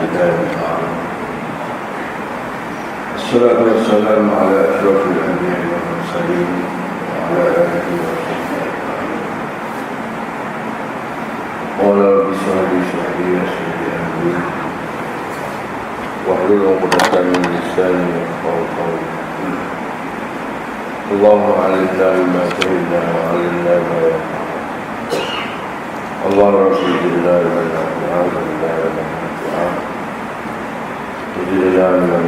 لله تعالى. الصلاة والسلام على أشرف الأنبياء والمرسلين وعلى آله وصحبه أجمعين. قال رب اشرح لي صدري ويسر لي أمري واحلل عقدة من لساني يفقهوا قولي. اللهم علمنا بما جهلنا وعلمنا ما ينفعنا. اللهم رب زدنا علما وعلمنا ما ينفعنا وزدنا علما.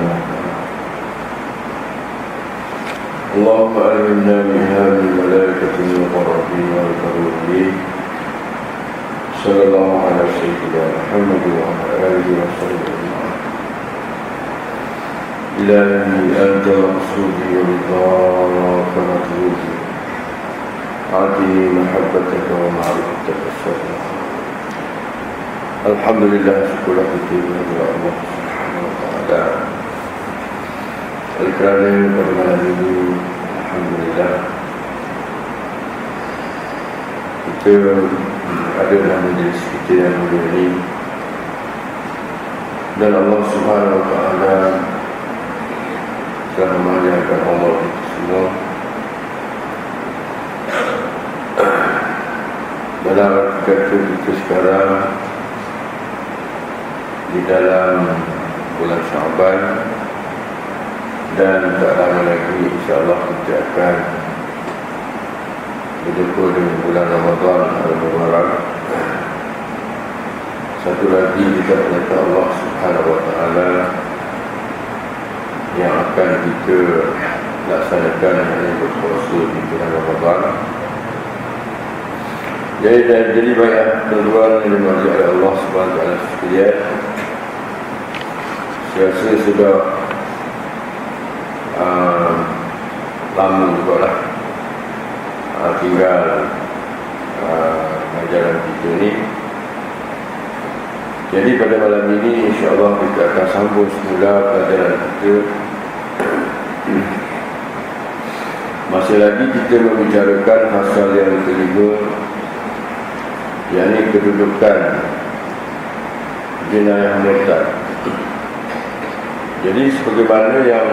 اللهم ألهمنا من هذه الملائكة المقربين والمقربين. صلى الله على سيدنا محمد وعلى آله وصحبه أجمعين. إلهي أنت مقصودي ورضاك مطلوبي، أعطني محبتك ومعرفتك الصالحة. الحمد لله syukur kepada Allah Subhanahu wa taala. Kerana pada malam ini alhamdulillah kita ada dalam majlis kita yang mulia ini, dan Allah Subhanahu wa taala telah memanjangkan umur kita semua. Dalam kata kita sekarang di dalam bulan Syaban, dan tak lama lagi insyaAllah kita akan berjumpa dengan bulan Ramadan Al-Mubarak. Satu lagi kita perintah Allah Subhanahu wa taala yang akan kita laksanakan hari berpuasa di bulan Ramadan. Jadi baiklah tuan-tuan yang dimiliki oleh Allah Subhanahu wa taala sekalian, saya rasa sudah lama juga lah tinggal ajaran kita ni. Jadi pada malam ini insyaAllah kita akan sambung semula pelajaran kita. Masih lagi kita membicarakan pasal yang kelima, yakni kedudukan jenayah murtad. Jadi sebagaimana yang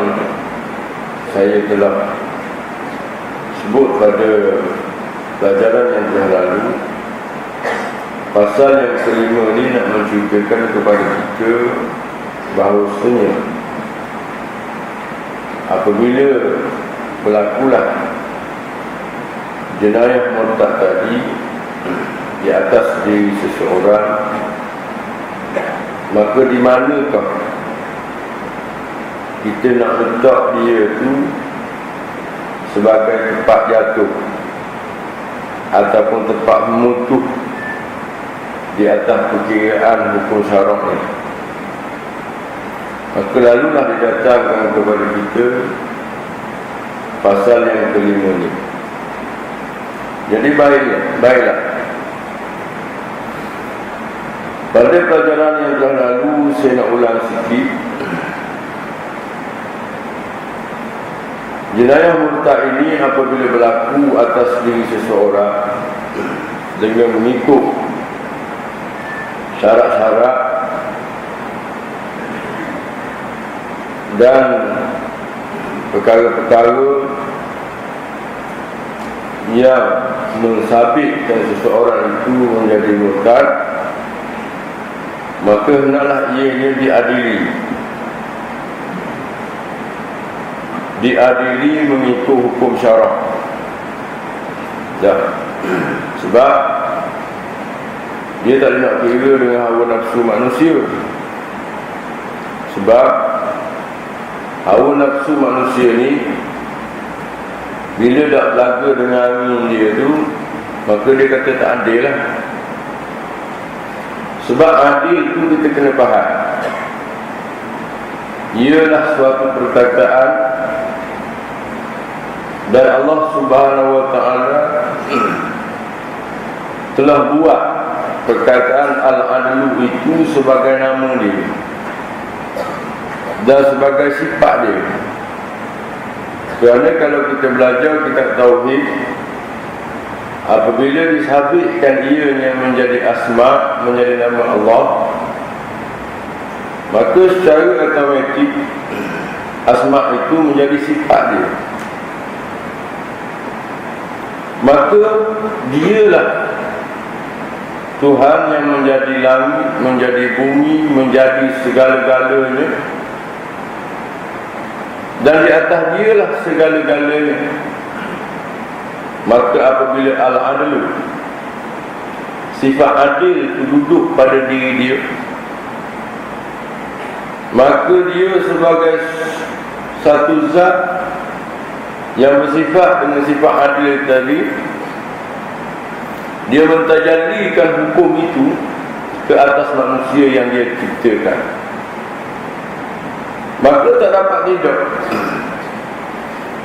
saya telah sebut pada pelajaran yang telah lalu, pasal yang kelima ni nak menceritakan kepada kita bahawasanya apabila berlakulah jenayah murtad tadi di atas diri seseorang, maka di manakah kita nak letak dia tu sebagai tempat jatuh ataupun tempat memutuh di atas perkiraan hukum syarak ni. Maka lalulah didatangkan kepada kita pasal yang kelima ni. Jadi baiklah. Pada pelajaran yang telah lalu saya nak ulang sikit. Jenayah murtad ini apabila berlaku atas diri seseorang dengan mengikut syarat-syarat dan perkara-perkara yang mensabitkan seseorang itu menjadi murtad, maka hendaklah ianya diadili mengikut hukum syarak. Sebab dia tak nak kira dengan hawa nafsu manusia. Sebab hawa nafsu manusia ni bila tak belaga dengan dia tu, maka dia kata tak adil lah. Sebab adil tu kita kena faham, ialah suatu perkataan dan Allah Subhanahu wa taala telah buat perkataan al-adlu itu sebagai nama dia dan sebagai sifat dia. Kerana kalau kita belajar kitab tauhid, apabila disabitkan ianya menjadi asma, menjadi nama Allah, maka secara automatik asma itu menjadi sifat dia. Maka dialah Tuhan yang menjadi langit, menjadi bumi, menjadi segala-galanya, dan di atas dialah segala-galanya. Maka apabila al-adl, sifat adil itu duduk pada diri dia, maka dia sebagai satu zat yang bersifat dengan sifat adil tadi, dia mentajallikan hukum itu ke atas manusia yang dia ciptakan. Maka tak dapat tidak,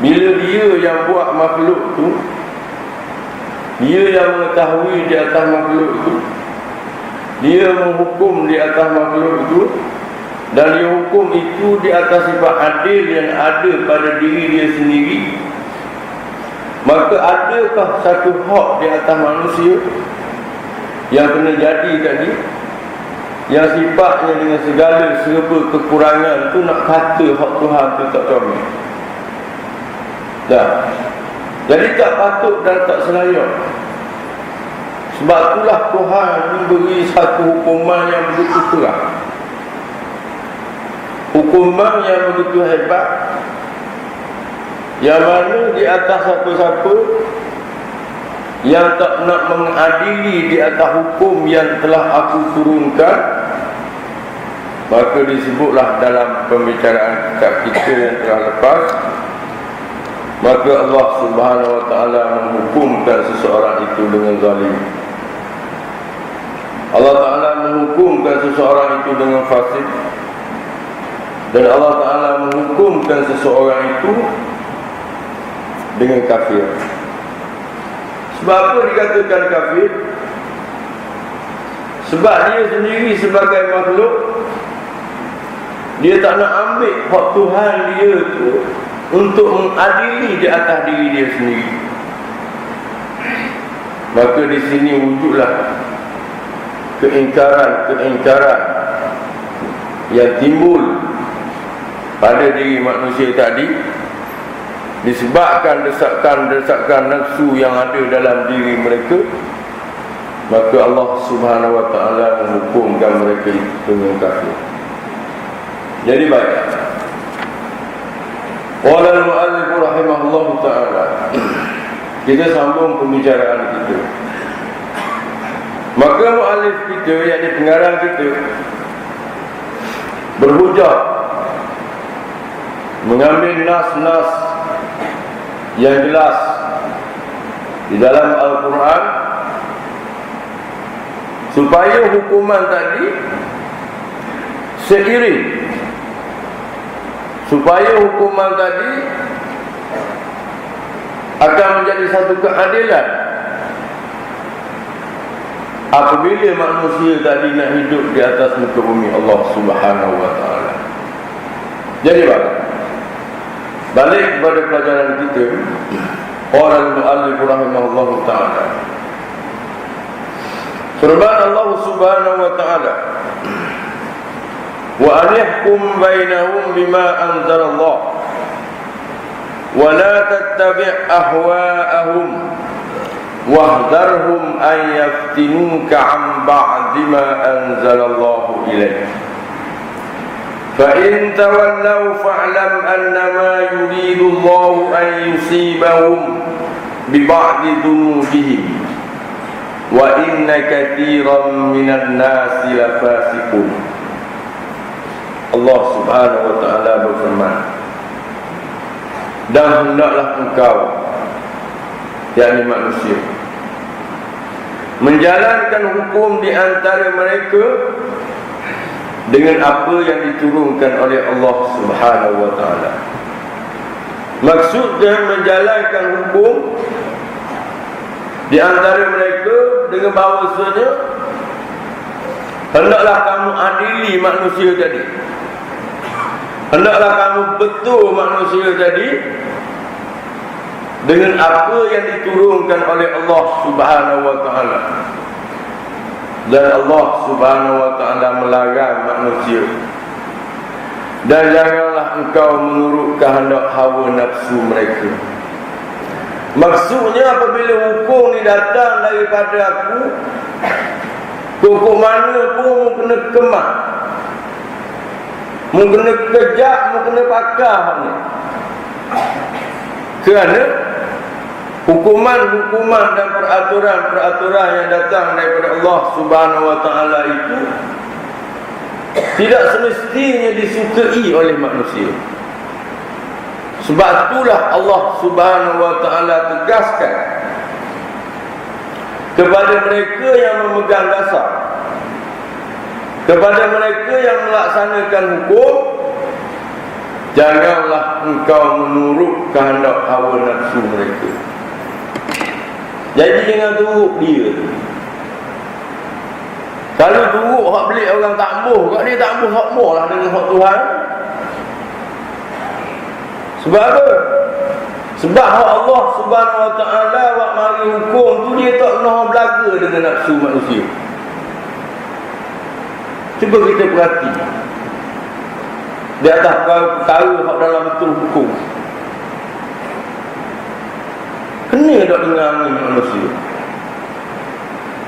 bila dia yang buat makhluk tu, dia yang mengetahui di atas makhluk itu, dia menghukum di atas makhluk itu, dan dia hukum itu di atas sifat adil yang ada pada diri dia sendiri. Maka adakah satu hak di atas manusia yang kena jadi tadi, yang sifatnya dengan segala serba kekurangan tu nak kata hak Tuhan tu tak comel? Dah. Jadi tak patut dan tak selayak. Sebab itulah Tuhan memberi satu hukuman yang begitu keras, hukuman yang begitu hebat, yang mana di atas siapa-siapa yang tak nak mengadili di atas hukum yang telah aku turunkan, maka disebutlah dalam pembicaraan kitab kita yang telah lepas, maka Allah Subhanahu Wa Taala menghukumkan seseorang itu dengan zalim. Allah Ta'ala menghukumkan seseorang itu dengan fasik, dan Allah Ta'ala menghukumkan seseorang itu dengan kafir. Sebab apa dikatakan kafir? Sebab dia sendiri sebagai makhluk, dia tak nak ambil hak Tuhan dia tu untuk mengadili di atas diri dia sendiri. Maka di sini wujudlah keingkaran yang timbul pada diri manusia tadi, disebabkan desakan nafsu yang ada dalam diri mereka. Maka Allah Subhanahu Wa Taala menghukumkan mereka itu dengan kafir. Jadi baik, qala al-mu'allif rahimahullahu ta'ala, kita sambung pembicaraan kita. Maka mu'allif kita, yakni pengarang kita, berhujah, mengambil nas-nas yang jelas di dalam Al-Quran, supaya hukuman tadi seiring, supaya hukuman tadi akan menjadi satu keadilan apabila manusia tadi nak hidup di atas muka bumi Allah Subhanahu Wa Taala. Jadi balik kepada pelajaran kita, orang al-mu'allif rahimahullah ta'ala, firman Allah Subhanahu Wa Taala, wa anihkum bainahum bima anzalallah wa la tattabi' ahwa'ahum wahdharhum an yaftinuka 'an ba'di ma anzalallahu ilaik. Fa in tawallaw fa'lam annama yuridu Allahu an yusibahum bi ba'di dhunubihim wa inna katsiran minan nasi lafasiqun. Allah Subhanahu Wa Taala berfirman, dan hendaklah engkau, yakni manusia, menjalankan hukum di antara mereka dengan apa yang diturunkan oleh Allah Subhanahu Wa Taala. Maksudnya menjalankan hukum di antara mereka dengan bahawasanya hendaklah kamu adili manusia tadi, hendaklah kamu betul manusia tadi dengan apa yang diturunkan oleh Allah Subhanahu Wa Taala. Dan Allah Subhanahu Wa Taala melarang manusia dan janganlah engkau menurut kehendak hawa nafsu mereka. Maksudnya apabila hukum ni datang daripada aku, hukum mana pun mu kena kemas, mu kena kejap, mu kena pakar ni. Kerana hukuman-hukuman dan peraturan-peraturan yang datang daripada Allah Subhanahu wa taala itu tidak semestinya disukai oleh manusia. Sebab itulah Allah Subhanahu wa taala tegaskan kepada mereka yang memegang dasar, kepada mereka yang melaksanakan hukum, janganlah engkau menurut kehendak hawa nafsu mereka. Jadi jangan turut dia. Kalau turut hak belik orang tak ambuh, kat dia tak ambuh hak lah dengan hak Tuhan. Sebab apa? Sebab hak Allah Subhanahu wa taala wak mari hukum tu dia tak pernah belaga dengan nafsu manusia. Cuba kita perhati di atas perkara hak dalam betul hukum. Kena tak dengan angin manusia?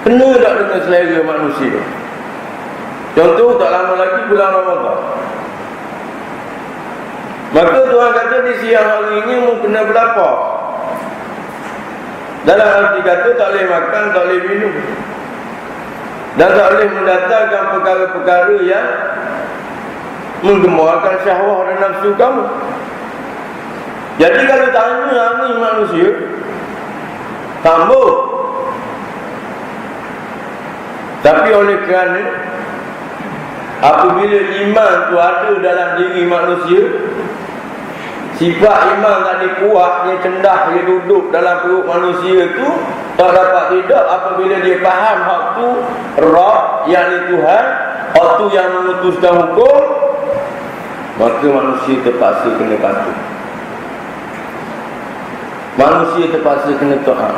Kena tak dengan selera manusia? Contoh, tak lama lagi bulan Ramadan. Maka Tuhan kata di siang hari ini mu kena berlapar. Dalam arti kata tak boleh makan, tak boleh minum, dan tak boleh mendatangkan perkara-perkara yang menggemarkan syahwat dan nafsu kamu. Jadi kalau tanya angin manusia, tambah. Tapi oleh kerana apabila iman tu ada dalam diri manusia, sifat iman tadi kuat, dia cendah, dia duduk dalam perut manusia tu, tak dapat tidak apabila dia faham hak tu Rabb, yakni Tuhan, hak tu yang memutuskan hukum, maka manusia terpaksa kena patuh. Manusia terpaksa kena taat.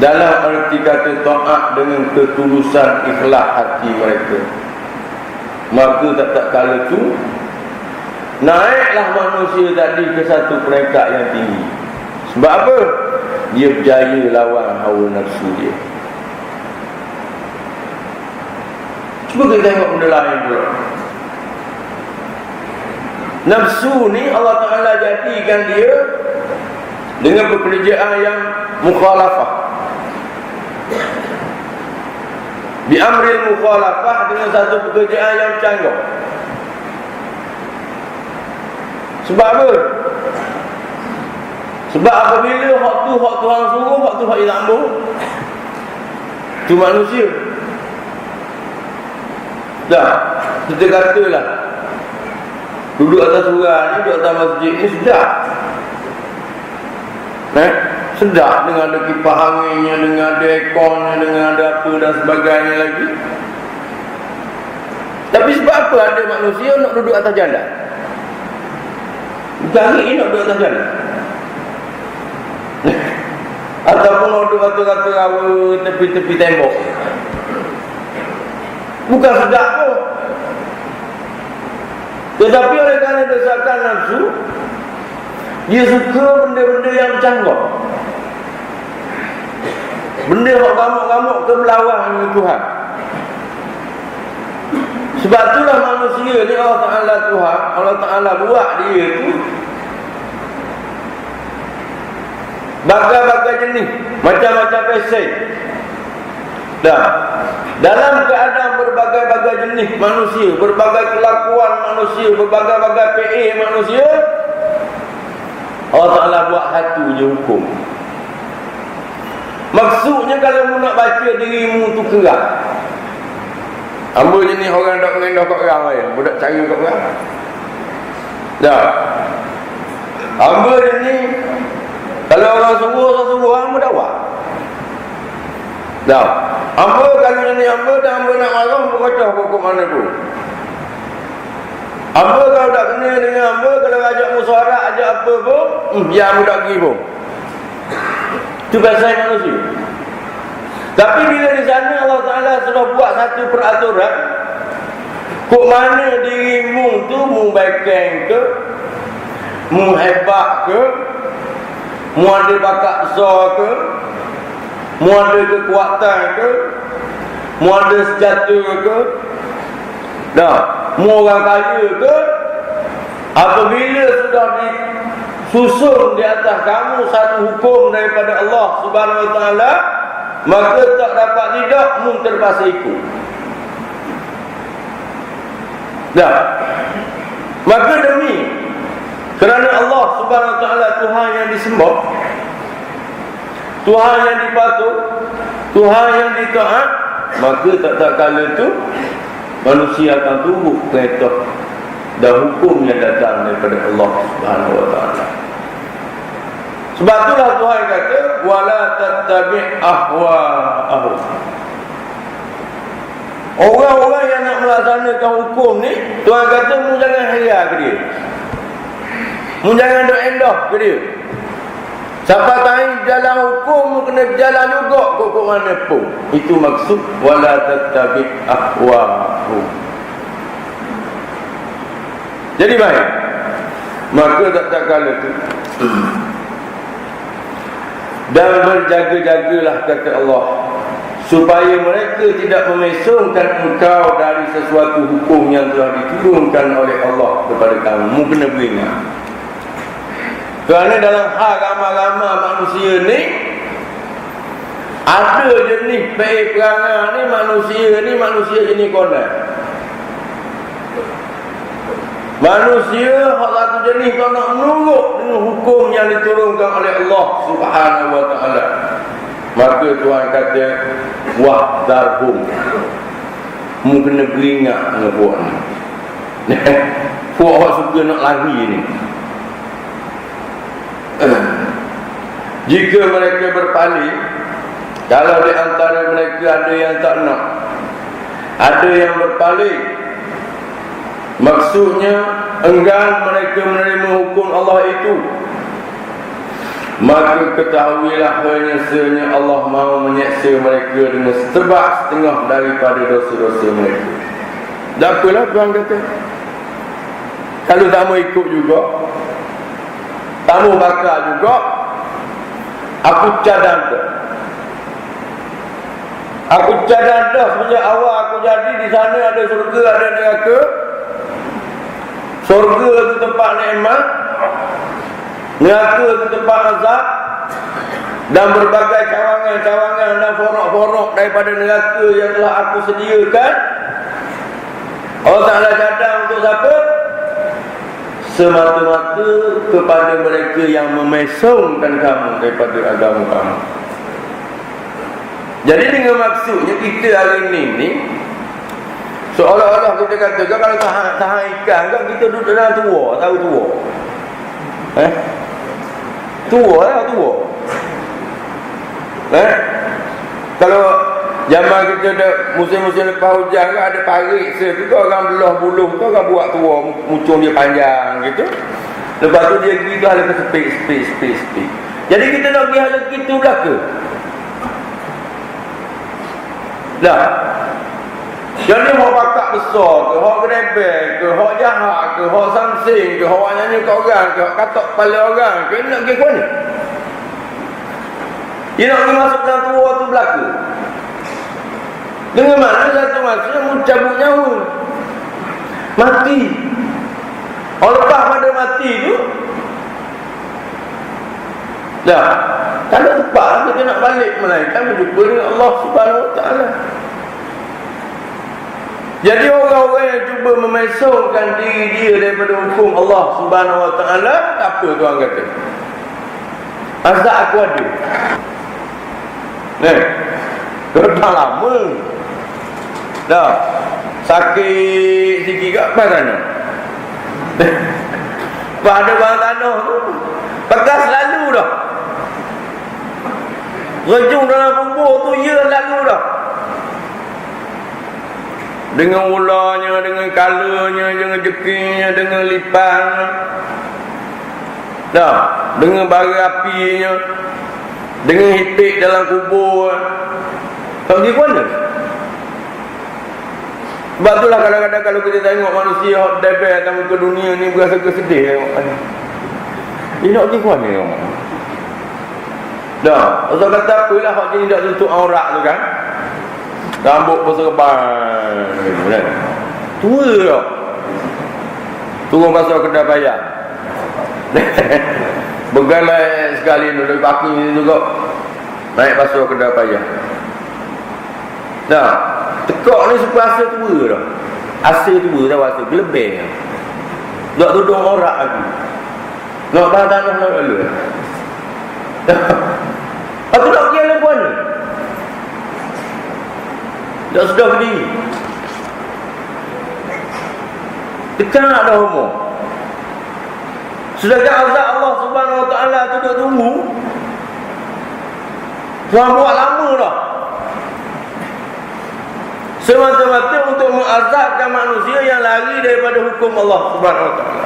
Dalam arti kata taat dengan ketulusan ikhlas hati mereka. Maka tak kala tu naiklah manusia tadi ke satu peringkat yang tinggi. Sebab apa? Dia berjaya lawan hawa nafsu dia. Cuba kita tengok benda lain pula. Nafsu ni Allah Ta'ala jadikan dia dengan pekerjaan yang mukhalafah. Biamril mukhalafah, dengan satu pekerjaan yang canggah. Sebab apa? Sebab apabila hak Tuhan suruh, hak tu hak dia tak ambil, tu manusia. Dah, kita katalah duduk atas surah ni, duduk atas masjid ni sedap. Sedap, dengan ada kipas anginnya, dengan ada airconnya, dengan ada apa dan sebagainya lagi. Tapi sebab apa ada manusia nak duduk atas jalan? Gari nak duduk atas jalan. Ataupun nak duduk kata-kata rawa tepi-tepi tembok. Bukan sedap pun. Tetapi oleh kerana desakan nafsu, dia suka benda-benda yang canggah, benda yang gamuk-gamuk ke melawan dengan Tuhan. Sebab itulah manusia ni Allah Ta'ala Tuhan, Allah Ta'ala buat dia tu bagai-bagai jenis, macam-macam pesen. Dah, dalam keadaan berbagai-bagai jenis manusia, berbagai kelakuan manusia, berbagai-bagai PA manusia, Allah Ta'ala buat satu je hukum. Maksudnya kalau mu nak baca dirimu tu keras. Hamba jenis orang tak merendah kat orang, budak cara kat orang. Dah, hamba jenis kalau orang suruh hamba dakwah. Dah, hamba kalau jenis hamba dan hamba nak marah, hamba kacau hukum mana pun. Hamba kalau tak kena dengan hamba, kalau ajak musyawarah, ajak apa pun, biar hamba tak pergi pun. Itu bahasa manusia. Tapi bila di sana Allah Ta'ala sudah buat satu peraturan, Kok mana dirimu tu membaikan ke, menghebat ke, mu ada bakat besar ke, mu ada kekuatan ke, mu ada sejahtera ke, dah, mu orang kaya ke, apabila sudah disusun di atas kamu satu hukum daripada Allah Subhanahu Wa Taala, maka tak dapat tidak mu terpaksa ikut. Dah, maka demi kerana Allah Subhanahu Wa Taala Tuhan yang disembah, Tuhan yang dipatuh, Tuhan yang ditaat, maka tak kala tu manusia akan tunduk perintah dan hukum yang datang daripada Allah Subhanahu Wa Taala. Sebab itulah Tuhan kata wala tattabi' ahwa'ahum. Orang-orang yang nak melaksanakan hukum ni, Tuhan kata mu jangan haya ke dia, mu jangan duk endah ke dia. Siapa tahu jalan hukum, mu kena berjalan juga kok mana pun. Itu maksud wala tattabi' ahwa'ahum. Jadi baik, maka tak kala tu dan berjaga-jagalah kata Allah, supaya mereka tidak memesongkan engkau dari sesuatu hukum yang telah diturunkan oleh Allah kepada kamu. Mu kena beringat, kerana dalam hal ramai-ramai manusia ni, ada jenis baik perangai ni manusia jenis konan. Manusia hak satu jenis kau nak menurut dengan hukum yang diturunkan oleh Allah Subhanahu Wa Taala. Maka Tuhan kata wahdarhum, mu kena beringat dengan buat ni. Buat orang suka nak lari ni. Jika mereka berpaling, kalau di antara mereka ada yang tak nak, ada yang berpaling, maksudnya enggan mereka menerima hukum Allah itu, maka ketahuilah hanya Allah mahu menyeksa mereka dengan setengah daripada dosa-dosa mereka. Dan apalah Tuhan kata, kalau tak mau ikut juga, tak mau bakar juga, aku cadang dah. Aku cadang dah sejak awal aku jadi. Di sana ada surga, ada neraka. Surga itu tempat nikmat, neraka itu tempat azab, dan berbagai cawangan-cawangan dan forok-forok daripada neraka yang telah aku sediakan. Allah Ta'ala cadang untuk siapa? Semata-mata kepada mereka yang memesongkan kamu daripada agama kamu. Jadi dengan maksudnya kita hari ni seolah-olah kita kata kalau tahan ikan kan, kita duduk dalam tua, tahu tua? Tua lah, tua. Kalau zaman kita ada musim-musim lepas hujan kan, ada parik tu orang belah buluh tu, orang buat tua, muncung dia panjang gitu. Lepas tu dia pergi ada ke sepik. Jadi kita nak pergi hal gitu belaka. Dah. Jadi hak bakat besar ke, hak gerebek ke, hak jahat ke, hak samsing ke, hak nyanyi kat orang ke, hak katok kepala orang ke, nak pergi ke mana? Dia nak pergi masuk dalam tua tu belaka. Dengan mana satu masa mu cabut nyawa, mati. Orang lepas pada mati tu, dah, kalau tepat kita nak balik melainkan berjumpa dengan Allah Subhanahu Wa Taala. Jadi orang-orang yang cuba memesongkan diri dia daripada hukum Allah Subhanahu Wa Taala, apa Tuhan kata? Azab aku ada. Dah lama. Dah sakit sikit kat mana? Pada bawah tanah tu pekas selalu dah. Rejung dalam kubur tu ya lalu dah. Dengan ulahnya, dengan kalanya, dengan jekingnya, dengan lipan, dah, dengan bara apinya, dengan hitik dalam kubur. Tak pergi ke mana? Sebab itulah kadang-kadang kalau kita tengok manusia hot debel atas muka dunia ni berasa kesedih tengok kan. Dia nak pergi ke mana tengok? Dah, Ustaz kata apalah hak jenis tak tutup aurat tu kan. Rambut pun serban kan. Tua tak? Turun pasal kedai payah. Bergalai sekali dulu parking ni juga. Naik pasal kedai payah. Dah, tekak ni sepuasa tua dah. Asa tua dah rasa gelebih. Tak tudung aurat lagi. Nak tanah nak lalu. Aku nak pergi alam puan ni. Tak sudah berdiri. Tekan nak dah umur. Sedangkan azab Allah Subhanahu Wa Taala tu duduk tunggu. Tuhan buat lama dah. Semata-mata untuk mengazabkan manusia yang lari daripada hukum Allah Subhanahu Wa Taala,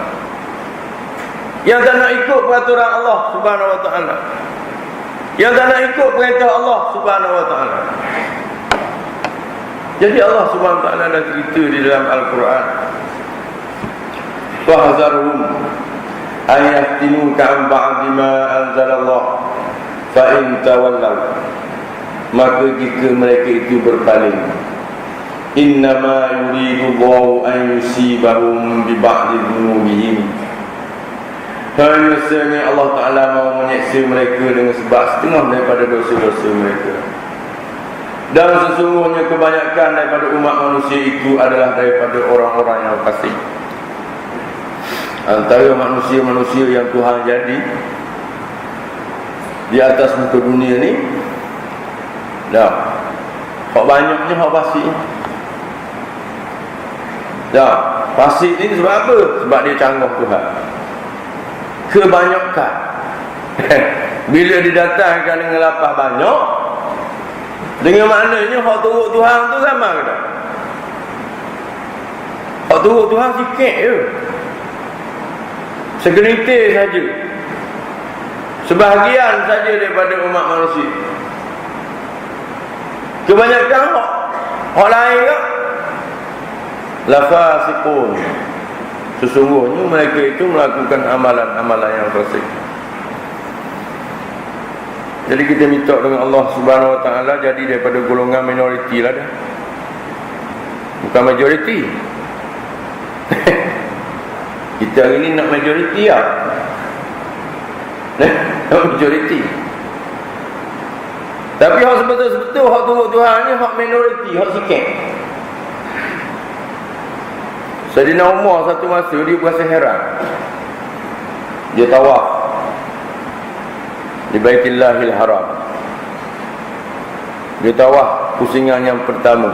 yang tak nak ikut peraturan Allah Subhanahu Wa Taala, yang tak nak ikut perintah Allah Subhanahu Wa Taala. Jadi Allah Subhanahu Wa Taala dah cerita di dalam Al-Quran, "Fahzarhum ayaftinuka an ba'di ma anzalallah fa in tawallaw." Maka jika mereka itu berpaling, innama yuridu Allahu an yusibahum bi ba'di dhunubihim. Hanya sebenarnya Allah Ta'ala mahu menyeksa mereka dengan sebab setengah daripada dosa-dosa mereka. Dan sesungguhnya kebanyakan daripada umat manusia itu adalah daripada orang-orang yang fasik. Antara manusia-manusia yang Tuhan jadi di atas muka dunia ni, dah hak banyaknya hak fasik. Dah, fasik ni sebab apa? Sebab dia canggah Tuhan. Kebanyakan. Bila didatangkan dengan lapar banyak, dengan maknanya hak turut Tuhan tu ramai ke tak? Hak turut Tuhan sikit je, segelintir saja, sebahagian saja daripada umat manusia. Kebanyakan hak lain ke lafasiqun, sesungguhnya mereka itu melakukan amalan-amalan yang fasik. Jadi kita minta dengan Allah Subhanahu Wa Taala jadi daripada golongan minoriti lah dah, bukan majoriti. Kita hari ni nak majoriti lah, nak majoriti. Tapi hak sebetul-sebetul hak turut Tuhan ni hak minoriti, hak sikit. Sayyidina Umar satu masa dia berasa heran. Dia tawaf di Baitillahil Haram. Dia tawaf pusingan yang pertama.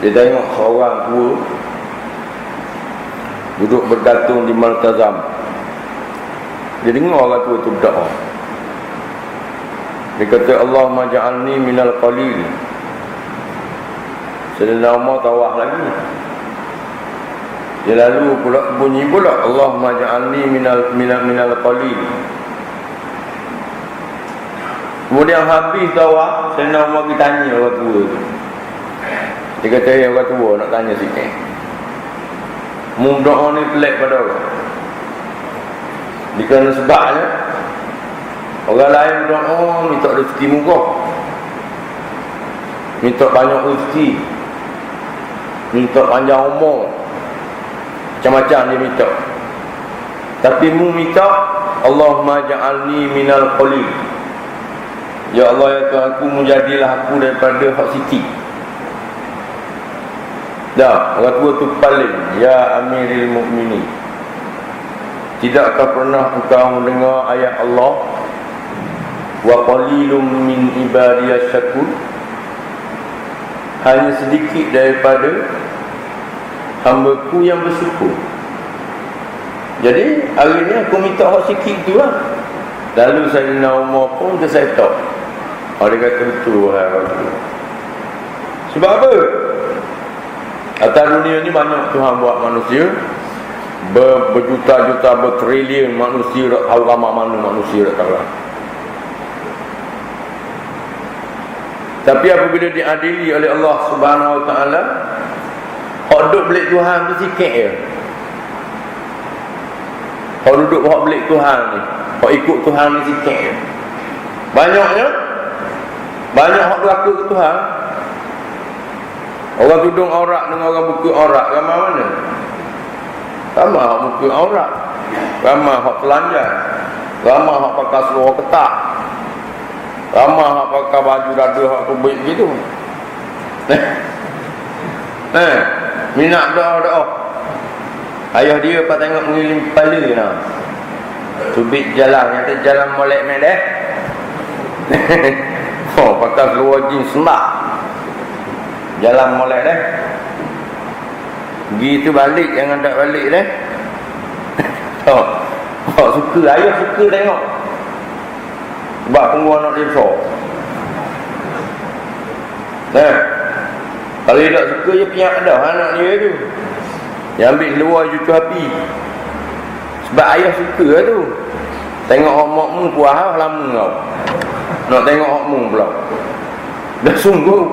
Dia tengok seorang tua duduk bergantung di Maltazam. Dia dengar orang tua tu berdoa. Dia kata, Allahumma ja'alni minal qalil. Sayyidina Umar tawaf lagi. Dia lalu pula bunyi pula, Allahumma ja'alni minal qalil. Kemudian habis tawaf, Sayyidina Umar pergi tanya orang tua tu. Dia kata, orang tua nak tanya sikit. Doa ni pelik pada orang. Kerana sebabnya orang lain berdoa minta rezeki murah, minta banyak rezeki, minta panjang umur, macam-macam dia minta. Tapi mu minta Allahumma ja'alni minal qalil. Ya Allah, ya Tuhan aku, menjadilah aku daripada hak sikit. Dah, orang tua tu paling, ya Amiril Mukminin, tidakkah pernah engkau mendengar ayat Allah, wa qalilum min ibadiyas syakur, hanya sedikit daripada hamba-Ku yang bersyukur. Jadi hari ni aku minta hak sikit tu lah. Lalu Sayyidina Umar pun tersetak. Dia kata betul lah. Sebab apa? Atas dunia ni banyak Tuhan buat manusia, berjuta-juta, bertrilion manusia, tak tahu ramai mana manusia tak tahu. Tapi apabila diadili oleh Allah Subhanahu Wa Taala, hak duduk belik Tuhan tu sikit je. Hak duduk hak belik Tuhan ni, hak ikut Tuhan ni sikit je. Banyak hak berlaku ke Tuhan. Orang tudung aurat dengan orang buka aurat, ramai mana? Ramai hak buka aurat, ramai hak telanjang, ramai hak pakai seluar ketak, ramai hak pakai baju dada hak kubik gitu. Minat doa. Ayah dia pak tengok mengiling kepala nah. Tubik jalan, nyata jalan molek meleh. Pakai seluar jeans sembak. Jalan molek dah. Pergi tu balik, jangan tak balik dah. Suka, ayah suka tengok. Sebab penguat nak desa. Kalau dia tak suka, dia piak dah anak dia tu. Dia ambil luar cucu api. Sebab ayah suka lah tu. Tengok hak makmu puas lama kau. Nak tengok hakmu pula. Dah sungguh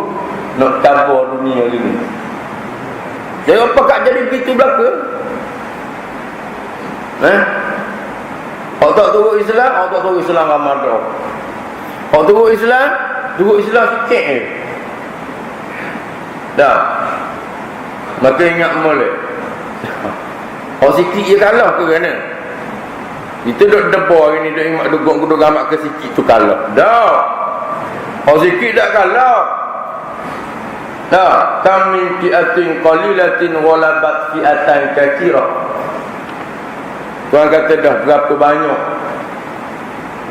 nak tabur dunia ni. Jadi apa kat jadi begitu belaka? Hak tak turut Islam, hak tak turut Islam ramai dah. Hak turut Islam sikit je. Dah. Maka ingat molek. Hak sikit je kalah ke kan? Kita duk debor hari ni, duk ingat duk gamak ke sikit tu kalah. Dah. Hak sikit tak kalah. Dah, kami fi'atin qalilatin walabat fi'atan katsirah. Tuan kata dah berapa banyak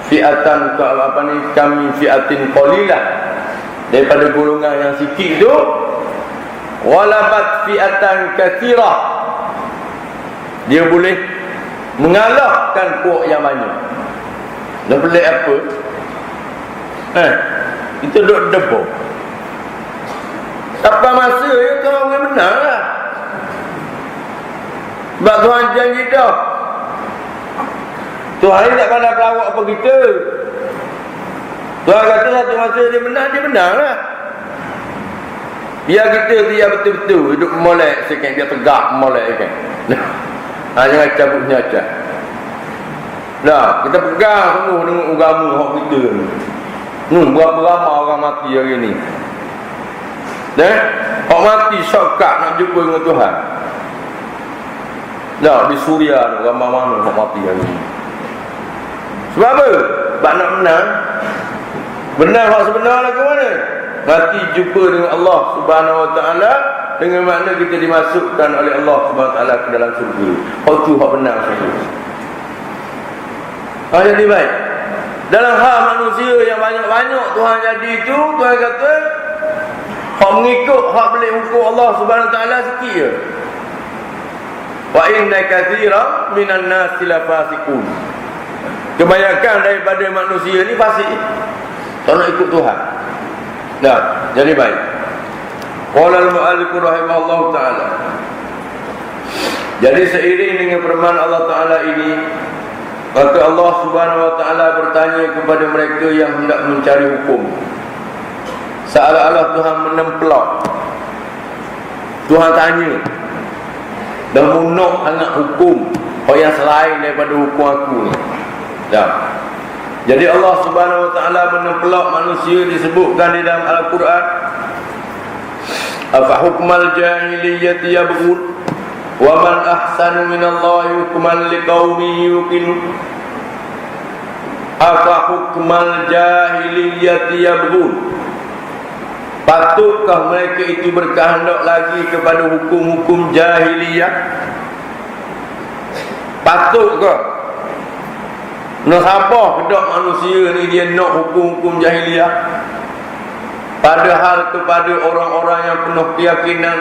fi'atan apa ni, kami fi'atin qalilah, daripada golongan yang sikit tu, walabat fi'atan katsirah, dia boleh mengalahkan puak yang banyak. Dah pelik apa? Kita duk debor. Sampai masa ya Tuhan orang benar lah. Sebab Tuhan janji dah. Tuhan ni tak pandai pelawak apa kita. Tuhan kata satu masa dia benar lah. Biar kita dia betul-betul hidup molek sikit, dia tegak molek kan. Jangan cabut nyacak. Dah, kita pegang semua dengan agama hak kita ni. Berapa ramai orang mati hari ni. Hak mati syokak nak jumpa dengan Tuhan. Dah, di Suria ni ramai mana hak mati hari ni. Sebab apa? Sebab nak menang. Benar hak sebenar lah ke mana? Mati jumpa dengan Allah Subhanahu Wa Taala, dengan makna kita dimasukkan oleh Allah Subhanahu Wa Taala ke dalam syurga. Hak tu hak benar saja. Jadi baik. Dalam hal manusia yang banyak-banyak Tuhan jadi itu, Tuhan kata hak mengikut hak boleh hukum Allah Subhanahu Wa Taala sikit je. Wa inna katsiran minan nasi la fasiqun. Kebanyakan daripada manusia ni fasik. Tak nak ikut Tuhan. Dah, jadi baik. Qala al-mu'allif rahimahullah taala. Jadi seiring dengan firman Allah Taala ini, maka Allah Subhanahu Wa Taala bertanya kepada mereka yang hendak mencari hukum. Seolah-olah Tuhan menemplak. Tuhan tanya dan munuk anak hukum yang selain daripada hukum aku ni. Dah. Jadi Allah Subhanahu Wa Taala menemplak manusia disebutkan di dalam Al-Quran. Afa hukmal jahiliyyati yabghun wa man ahsanu minallahi hukman liqaumin yuqinun. Afa hukmal jahiliyyati yabghun. Patutkah mereka itu berkehendak lagi kepada hukum-hukum jahiliyah? Patutkah? Nak apa kedak manusia ni dia nak hukum-hukum jahiliyah? Padahal kepada orang-orang yang penuh keyakinan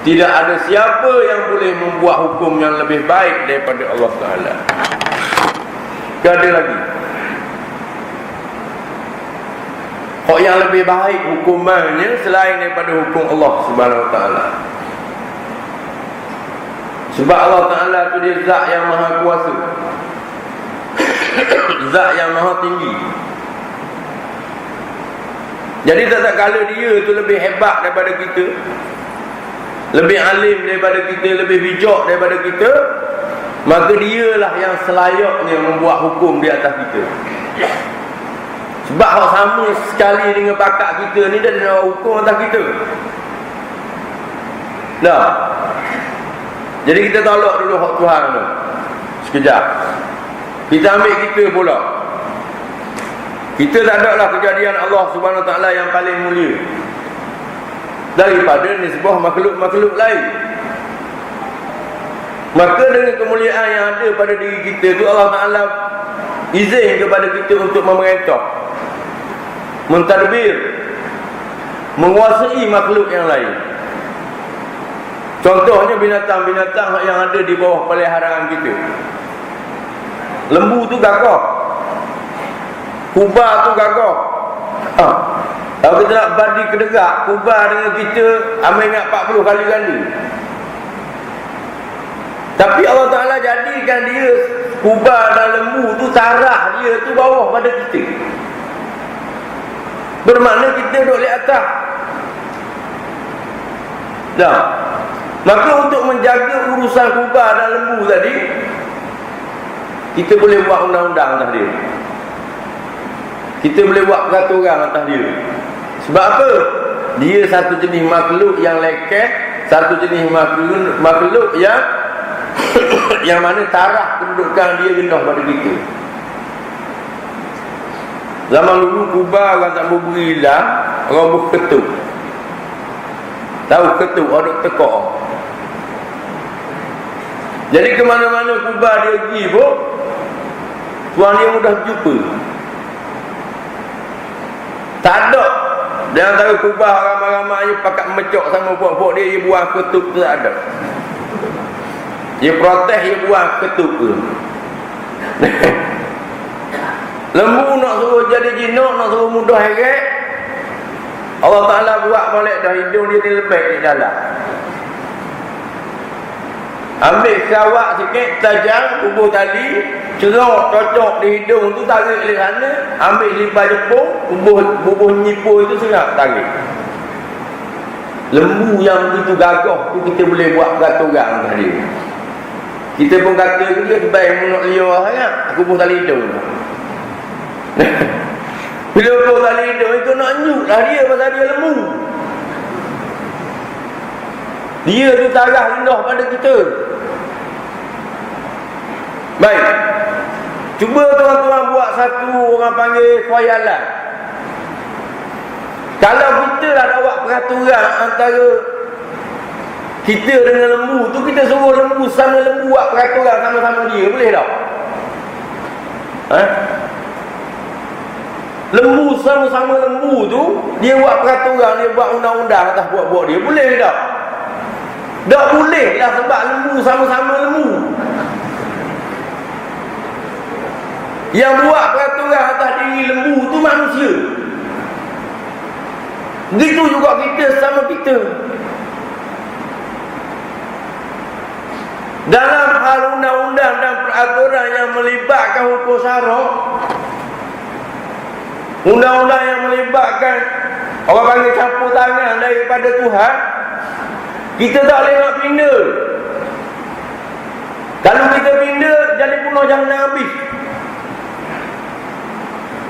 tidak ada siapa yang boleh membuat hukum yang lebih baik daripada Allah Ta'ala. Tak ada lagi. Hak yang lebih baik hukumannya selain daripada hukum Allah Subhanahu Wa Ta'ala. Sebab Allah Ta'ala itu dia zat yang maha kuasa, zat yang maha tinggi. Jadi tak kala dia tu lebih hebat daripada kita, lebih alim daripada kita, lebih bijak daripada kita, maka dialah yang selayaknya membuat hukum di atas kita. Sebab hak sama sekali dengan bakat kita ni, dia nak hukum atas kita. Dah. Jadi kita tolak dulu hak Tuhan tu sekejap. Kita ambil kita pula. Kita tak ada lah kejadian Allah Subhanahu Wa Taala yang paling mulia daripada nisbah makhluk-makhluk lain. Maka dengan kemuliaan yang ada pada diri kita tu, Allah Ta'ala izin kepada kita untuk memerintah, mentadbir, menguasai makhluk yang lain. Contohnya binatang-binatang yang ada di bawah peliharaan kita. Lembu tu gagah, kubah tu gagah. Kalau kita nak badi kedegak, kubah dengan kita amat ingat 40 kali ganda. Tapi Allah Ta'ala jadikan dia, kubah dan lembu tu, tarah dia tu bawah pada kita. Bermakna kita duduk di atas. Dah. Maka untuk menjaga urusan kubah dan lembu tadi, kita boleh buat undang-undang atas dia. Kita boleh buat peraturan atas dia. Sebab apa? Dia satu jenis makhluk yang lekeh, satu jenis makhluk yang yang mana taraf kedudukan dia rendah pada kita. Zaman dulu kubah orang tak berberi lah, orang berketuk. Tahu ketuk, orang tekak. Jadi ke mana-mana kubah dia pergi pun, tuan dia mudah jumpa. Tak ada di antara kubah ramai-ramai pakat mecok sama puak-puak dia buang ketuk tu, tak ada. Dia protes, dia buang ketuk tu. Lembu nak suruh jadi jinak, nak suruh mudah heret, Allah Ta'ala buat balik dah hidung dia dilebek di dalam. Ambil kawak sikit, tajam, kubur tali, cerok, cocok di hidung tu, tarik di sana, ambil lipat jepung, bubuh nyipur itu serap tarik. Lembu yang begitu gagah tu kita boleh buat peraturan tadi. Kita pun kata dia sebaik menuk liar sangat, kubur tali hidung. Bila kubur tali hidung itu nak nyuk lah dia pasal dia lembu. Dia tu tarah rendah pada kita. Baik, cuba tuan-tuan buat satu orang panggil khayalan. Kalau kita dah nak buat peraturan antara kita dengan lembu tu, kita suruh lembu sama lembu buat peraturan sama-sama dia, boleh tak? Lembu sama-sama lembu tu, dia buat peraturan, dia buat undang-undang atas buat-buat dia, boleh tak? Tak boleh lah, sebab lembu sama-sama lembu. Yang buat peraturan atas diri lembu tu manusia. Begitu juga kita sama kita. Dalam hal undang-undang dan peraturan yang melibatkan hukum syarak, undang-undang yang melibatkan orang panggil campur tangan daripada Tuhan, kita tak boleh nak pindah. Kalau kita pindah, jadi punah jahannam habis.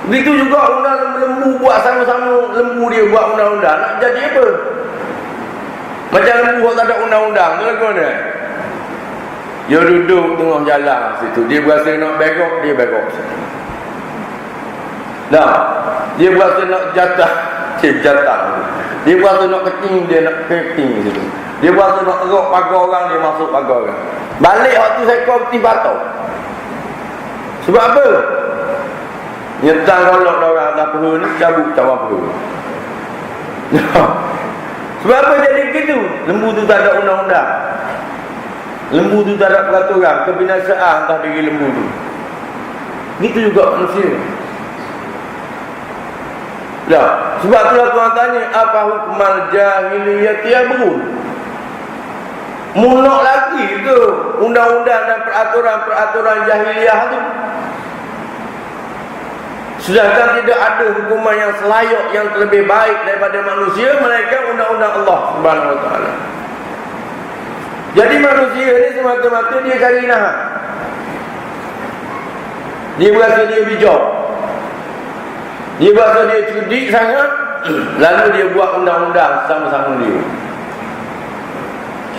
Begitu juga undang lembu buat sama-sama lembu dia buat undang-undang, nak jadi apa? Macam lembu buat tak ada undang-undang tu lagu mana? Dia duduk tengah jalan situ, dia berasa nak begok, dia begok. Nah, dia berasa nak jatah, dia jatah. Dia berasa nak keting, dia nak keting situ. Dia berasa nak teruk pagar orang, dia masuk pagar orang. Balik waktu seekor peti batok. Sebab apa? Nyetang golok orang atas peha ni, cabut cawan peha. Sebab apa jadi begitu? Lembu tu tak ada undang-undang. Lembu tu tak ada peraturan, kebinasaan atas diri lembu tu. Begitu juga manusia. Dah, sebab itulah tuan tanya, apa hukuman jahiliyah tiabun? Munak lagi ke undang-undang dan peraturan-peraturan jahiliyah tu? Sedangkan tidak ada hukuman yang selayak, yang lebih baik daripada manusia, melainkan undang-undang Allah Subhanahu wa taala. Jadi manusia ni semata-mata dia cari nahan. Dia berasa dia bijak, dia berasa dia cerdik sangat, lalu dia buat undang-undang sama-sama dia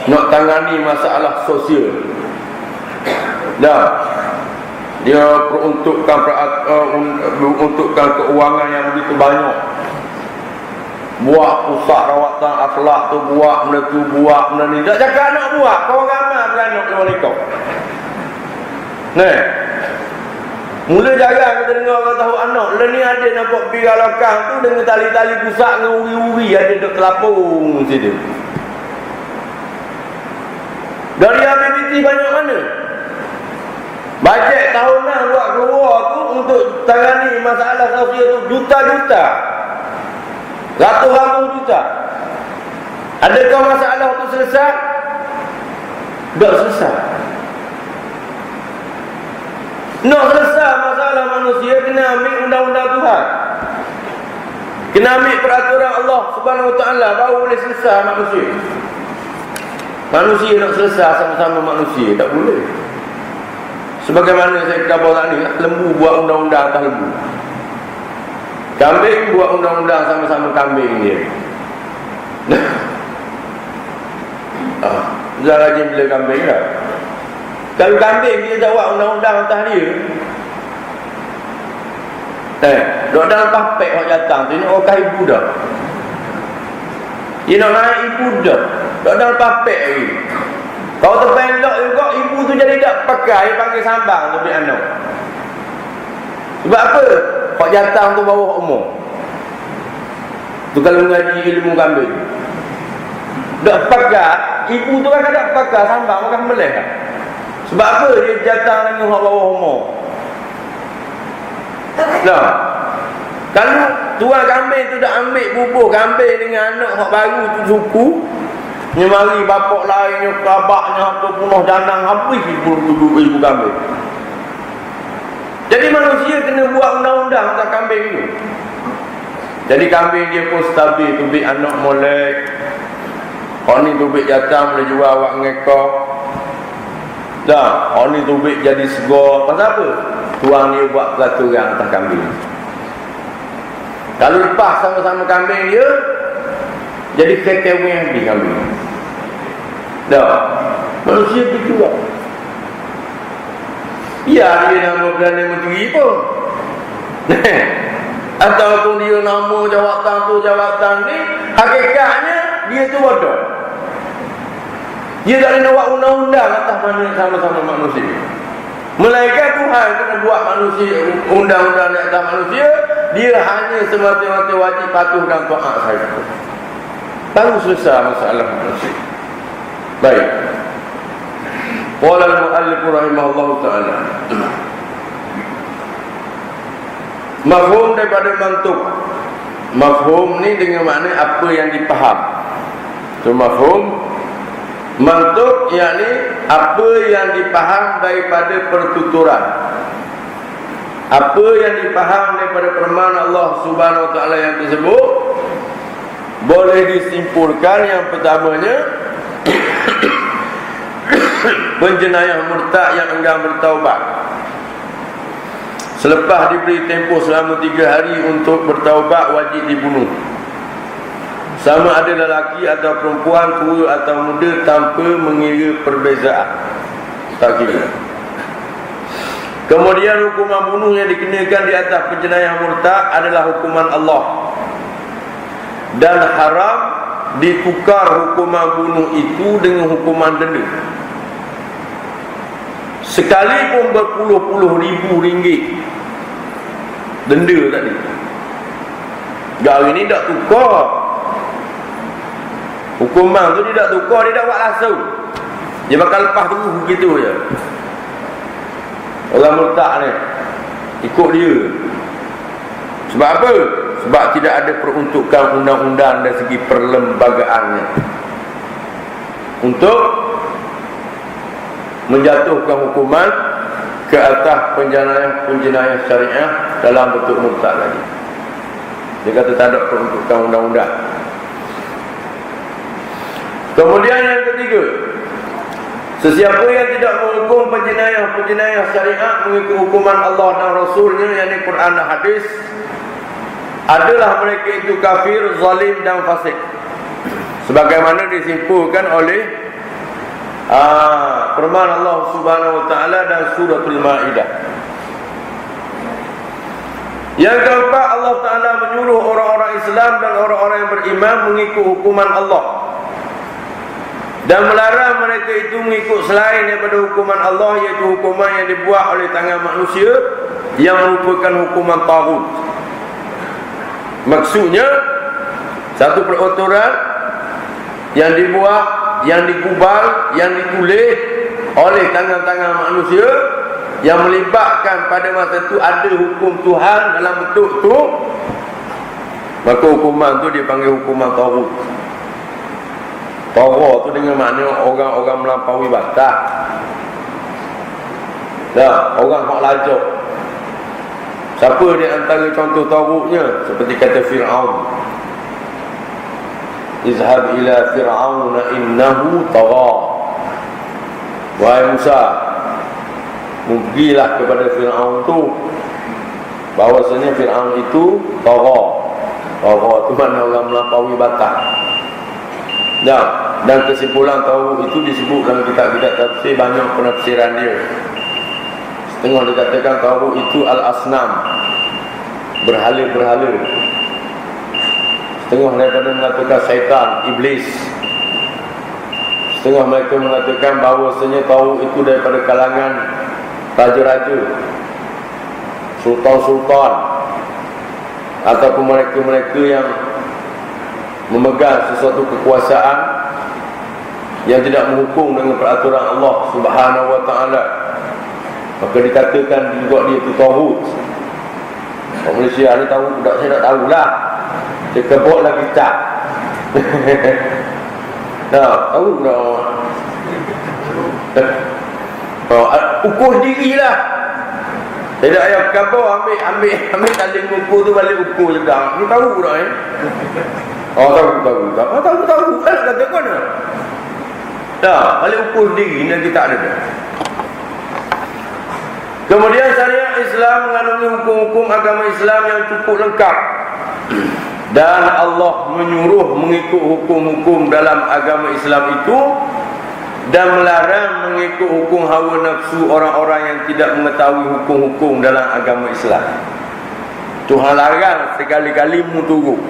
nak tangani masalah sosial. Dan dia peruntukkan keuangan yang begitu banyak, buat pusat rawatan akhlak tu, buat benda tu, buat benda ni. Tak cakap nak buat, kau ramai beranak luar nikah. Nah, mula jarang kita dengar orang tahu anak. Lepas ni ada nampak biar lokang tu dengan tali-tali pusat dengan uri-uri ada duk telapung situ. Dari APBT banyak mana? Bajet tahunan buat keluar tu untuk tangani masalah sosial tu juta-juta, ratus-ratus juta. Adakah masalah tu selesai? Tak selesai. Nak selesai masalah manusia, kena ambil undang-undang Tuhan, kena ambil peraturan Allah Subhanahu wa taala, baru boleh selesai manusia. Manusia nak selesai sama-sama manusia tak boleh. Sebagaimana saya kata tadi, lembu buat undang-undang atas lembu, kambing buat undang-undang sama-sama kambing dia. Dah rajin bila kambing lah. Kalau kambing dia tak buat undang-undang atas dia, duduk dalam papek orang datang tu, nak okah ibu dah, dia nak naik ibu dah, duduk dalam papek lagi. Kalau terpendok juga, ibu tu jadi tak pakai, dia panggil sambang tu dia anak. Sebab apa? Pak jatang tu bawah umur tu, kalau mengaji ilmu kambing tak pakai, ibu tu kan tak pakai sambang, makan meleh kan? Sebab apa? Dia jatang dengan orang bawah umur. Nah, kalau tuan kambing tu dah ambil bubuh kambing dengan anak hak baru tu suku, dia mari bapak lainnya, kerabaknya, apa punah janang, habis ibu ibu kambing. Jadi manusia kena buat undang-undang atas kambing tu. Jadi kambing dia pun stabil, tubik anak molek. Orang ni tubik jatang boleh jual awak ngekor. Dah, orang ni tubik jadi segar. Pasal apa? Tuan dia buat peraturan atas kambing. Kalau lepas sama-sama kambing dia, jadi ketewe habis kambing. Dah, manusia begitu lah. Ya, dia nama Perdana Menteri pun, ataupun dia nama jawatan ni, hakikatnya dia tu bodoh. Dia tak boleh buat undang-undang atas mana sama-sama manusia. Melainkan Tuhan kena buat manusia undang-undang di atas manusia. Dia hanya semata-mata wajib patuh dan taat saja. Baru selesai masalah manusia. Baik. Qala al-mu'allif rahimahullahu ta'ala. Mafhum daripada mantuk. Mafhum ni dengan makna apa yang dipaham. So mafhum, mantuk yakni apa yang dipaham daripada pertuturan, apa yang dipaham daripada firman Allah Subhanahu wa taala yang tersebut. Boleh disimpulkan yang pertamanya, penjenayah murtad yang enggan bertaubat selepas diberi tempoh selama 3 hari untuk bertaubat, wajib dibunuh, sama ada lelaki atau perempuan, tua atau muda, tanpa mengira perbezaan. Tak kira. Kemudian hukuman bunuh yang dikenakan di atas penjenayah murtad adalah hukuman Allah, dan haram ditukar hukuman bunuh itu dengan hukuman denda, sekalipun berpuluh-puluh ribu ringgit denda tadi. Gari ni tak tukar hukuman tu, dia tak tukar, dia tak buat langsung, dia bakal lepas tu begitu je. Orang murtad ni ikut dia. Sebab apa? Sebab tidak ada peruntukan undang-undang dari segi perlembagaannya untuk menjatuhkan hukuman ke atas penjenayah syariah dalam bentuk murtad lagi. Dia kata tak ada peruntukan undang-undang. Kemudian yang ketiga, sesiapa yang tidak menghukum penjenayah syariat mengikut hukuman Allah dan Rasulnya, yakni Quran dan hadis, adalah mereka itu kafir, zalim dan fasik. Sebagaimana disimpulkan oleh firman Allah Subhanahu wa taala dan suratul Maidah. Yang keempat, Allah Taala menyuruh orang-orang Islam dan orang-orang yang beriman mengikut hukuman Allah dan melarang mereka itu mengikut selain daripada hukuman Allah, iaitu hukuman yang dibuat oleh tangan manusia yang merupakan hukuman taghut. Maksudnya, satu peraturan yang dibuat, yang digubal, yang ditulis oleh tangan-tangan manusia yang melibatkan pada masa itu ada hukum Tuhan dalam bentuk itu, maka hukuman itu dipanggil hukuman taghut. Taghut tu dengan makna orang-orang melampaui batas. Orang hak lajak. Siapa di antara contoh taghutnya? Seperti kata Fir'aun, izhab ila fir'auna innahu tagha. Wahai Musa, pergilah kepada Fir'aun tu, bahawasanya Fir'aun itu tagha. Tagha itu makna orang melampaui batas. Dan kesimpulan tahu itu disebut dalam kitab-kitab tafsir, banyak penafsiran dia. Setengah dikatakan tahu itu al-asnam, berhala-berhala. Setengah daripada mengatakan syaitan, iblis. Setengah mereka mengatakan bahawasanya tahu itu daripada kalangan raja-raja, sultan-sultan, ataupun mereka-mereka yang memegang sesuatu kekuasaan yang tidak menghukum dengan peraturan Allah Subhanahu wa taala, maka dikatakan juga dia itu taghut. Orang Malaysia ni tahu tak, saya tak tahulah. Dia keboklah kitab. Tahu tak? Ukur dirilah. Tidak ayah kabar ambil taling ukur tu balik ukur juga. Ni tahu tak eh? Tahu. Tahu. Kata mana? Balik ukur diri dan kita ada. Kemudian syariat Islam mengandungi hukum-hukum agama Islam yang cukup lengkap. Dan Allah menyuruh mengikut hukum-hukum dalam agama Islam itu dan melarang mengikut hukum hawa nafsu orang-orang yang tidak mengetahui hukum-hukum dalam agama Islam. Tuhan larang sekali-kali mu turut.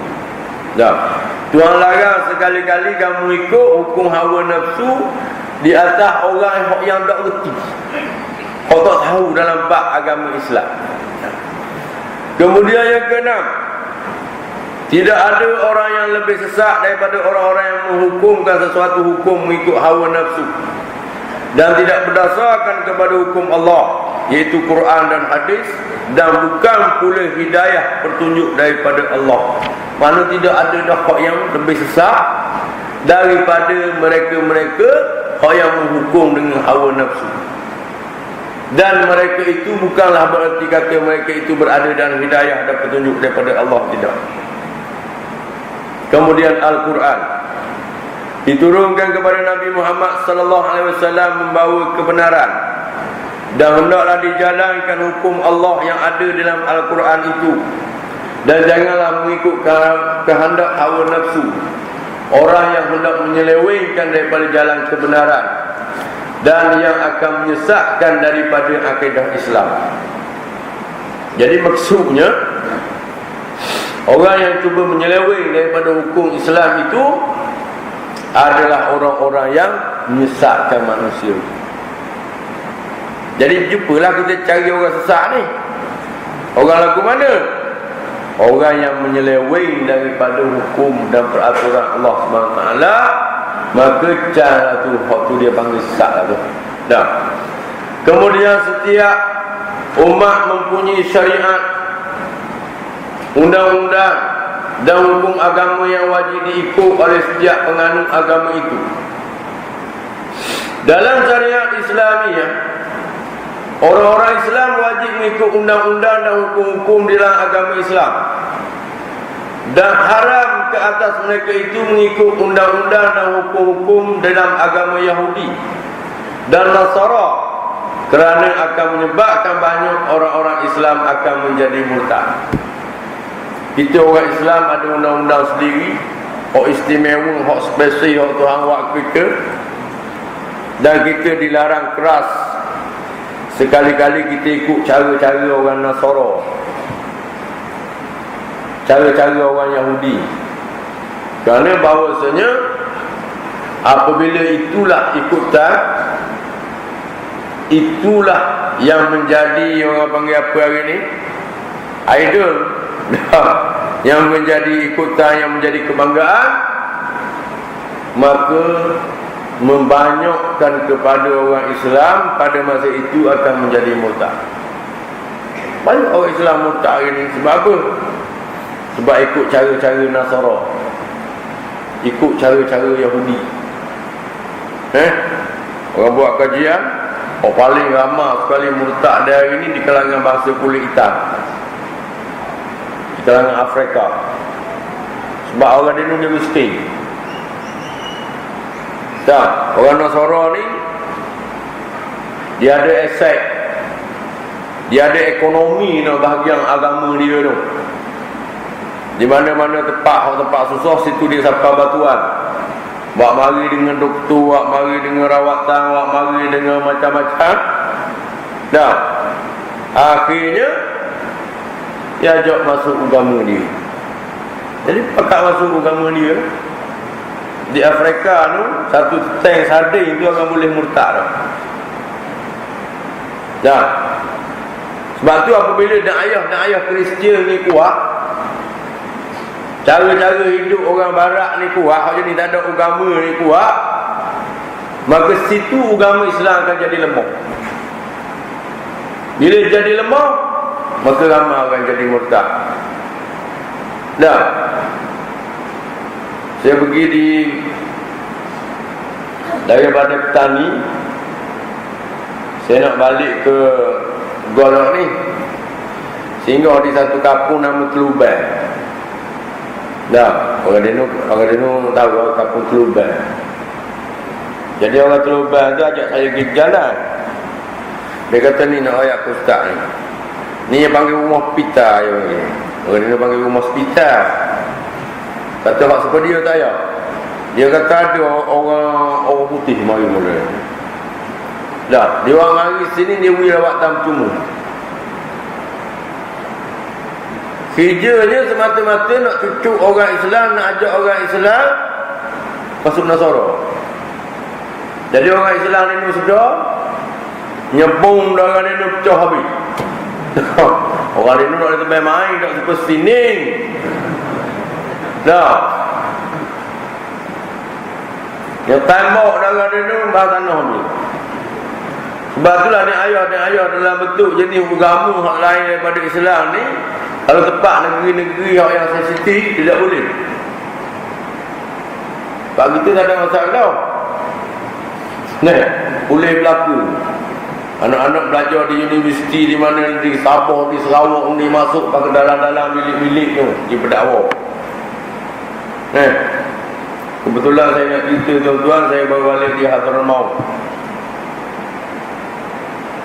Tuhan larang sekali-kali kamu ikut hukum hawa nafsu di atas orang yang tak reti, kau tak tahu dalam bab agama Islam. Kemudian yang keenam, tidak ada orang yang lebih sesat daripada orang-orang yang menghukumkan sesuatu hukum mengikut hawa nafsu dan tidak berdasarkan kepada hukum Allah, iaitu Quran dan hadis, dan bukan pula hidayah petunjuk daripada Allah. Mana tidak ada dah yang lebih sesat daripada mereka-mereka yang menghukum dengan hawa nafsu. Dan mereka itu bukanlah berarti kata mereka itu berada dalam hidayah dan petunjuk daripada Allah, tidak. Kemudian Al-Quran diturunkan kepada Nabi Muhammad sallallahu alaihi wasallam membawa kebenaran, dan hendaklah dijalankan hukum Allah yang ada dalam Al-Quran itu, dan janganlah mengikut kehendak hawa nafsu orang yang hendak menyelewengkan daripada jalan kebenaran dan yang akan menyesatkan daripada akidah Islam. Jadi maksudnya, orang yang cuba menyeleweng daripada hukum Islam itu adalah orang-orang yang menyesatkan manusia. Jadi jumpalah kita cari orang sesat ni. Orang lagu mana? Orang yang menyeleweng daripada hukum dan peraturan Allah SWT, maka cara tu, hak tu dia panggil sesat lah tu. Kemudian setiap umat mempunyai syariat, undang-undang dan hukum agama yang wajib diikut oleh setiap penganut agama itu. Dalam syariat Islamiah, Orang-orang Islam wajib mengikut undang-undang dan hukum-hukum di dalam agama Islam. Dan haram ke atas mereka itu mengikut undang-undang dan hukum-hukum dalam agama Yahudi dan Nasara, kerana akan menyebabkan banyak orang-orang Islam akan menjadi murtad. Kita orang Islam ada undang-undang sendiri, hak istimewa, hak spesial, hak Tuhan buat kita, dan kita dilarang keras. Sekali-kali kita ikut cara-cara orang Nasara, cara-cara orang Yahudi. Kerana bahawasanya apabila itulah ikutan, itulah yang menjadi, orang panggil apa hari ni, idol, yang menjadi ikutan, yang menjadi kebanggaan, maka membanyakkan kepada orang Islam pada masa itu akan menjadi murtad. Banyak orang Islam murtad hari ni. Sebab apa? Sebab ikut cara-cara Nasara, ikut cara-cara Yahudi. Orang buat kajian, paling ramai sekali murtad dari hari ni di kalangan bangsa kulit hitam, di kalangan Afrika. Sebab orang dia miskin. Tak, orang Nasara ni dia ada aset, dia ada ekonomi no, bahagian agama dia tu. Di mana-mana tempat susah, situ dia sampai batuan. Buat mari dengan doktor, buat mari dengan rawatan, buat mari dengan macam-macam. Dah, akhirnya dia ajak masuk agama dia. Jadi pakat masuk agama dia. Di Afrika tu, satu tank sardin tu akan boleh murtad. Dah. Sebab tu apabila ayah Kristian ni kuat, cara-cara hidup orang barat ni kuat, hak ni tak ada agama ni kuat, maka situ agama Islam akan jadi lemah. Bila jadi lemah, maka ramai akan jadi murtad. Dah. Saya pergi daripada petani, saya nak balik ke Golok ni, sehingga di satu kampung nama Teluban. Dah, orang Denu tahu kampung Teluban. Jadi orang Teluban tu ajak saya pergi jalan. Dia kata ni nak ayat ke ustaz ni. Ni yang panggil rumah hospital dia panggil. Orang Denu panggil rumah hospital. Kata hak siapa dia tak payah. Dia kata ada orang putih mari mula. Dah, dia orang mari sini dia beri rawatan cuma. Kerjanya semata-mata nak cucuk orang Islam, nak ajak orang Islam masuk Nasara. Jadi orang Islam ni sudah nyebung darah dia pecah habis. Orang dia nak sampai main, nak sampai sining. Dah. Yang tembok darah dia tu bah tanah ni. Sebab itulah ni ayah dalam bentuk jenis agama hak lain daripada Islam ni, kalau tempat negeri-negeri yang sensitif tidak boleh. Sebab kita tak ada masalah. Nah, boleh berlaku. Anak-anak belajar di universiti di mana, di Sabah, di Sarawak, ni masuk ke dalam-dalam bilik-bilik tu di pendakwa. Kebetulan saya nak cerita tuan-tuan, saya baru balik di Hadramaut.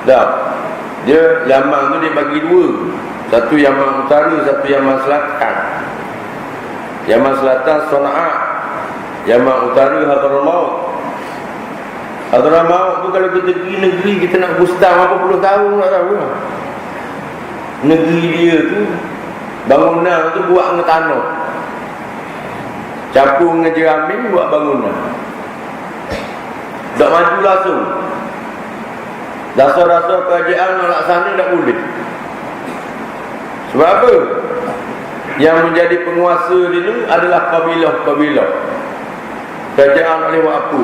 Dah, dia Yaman tu dia bagi dua. Satu Yaman Utara, satu Yaman Selatan. Yaman Selatan Sana'a, Yaman Utara Hadramaut. Hadramaut tu kalau kita pergi negeri, kita nak gustam berapa puluh tahun tak tahu lah. Negeri dia tu, bangunan tu buat dengan tanah, capur dengan jeramin buat bangunan. Tak maju langsung. Dasar-dasar kerajaan nak laksana tak boleh. Sebab apa? Yang menjadi penguasa dulu adalah kabilah-kabilah. Kerajaan boleh buat apa?